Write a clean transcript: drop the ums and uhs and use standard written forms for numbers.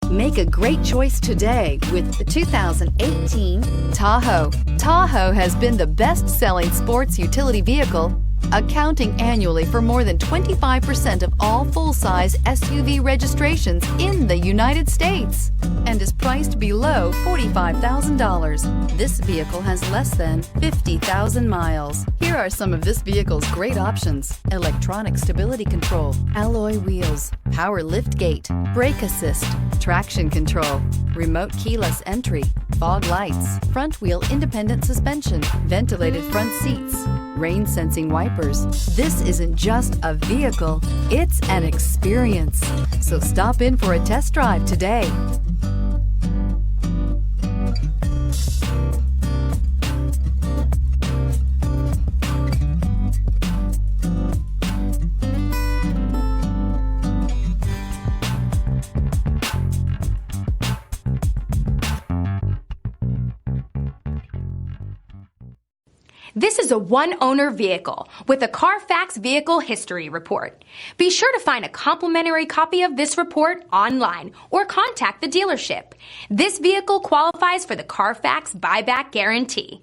Make a great choice today with the 2018 Tahoe. Tahoe has been the best-selling sports utility vehicle, accounting annually for more than 25% of all full-size SUV registrations in the United States and is priced below $45,000. This vehicle has less than 50,000 miles. Here are some of this vehicle's great options: electronic stability control, alloy wheels, power liftgate, brake assist, traction control, remote keyless entry, fog lights, front wheel independent suspension, ventilated front seats, rain sensing wipers. This isn't just a vehicle, it's an experience. So stop in for a test drive today. This is a one-owner vehicle with a CARFAX Vehicle History Report. Be sure to find a complimentary copy of this report online or contact the dealership. This vehicle qualifies for the CARFAX Buyback Guarantee.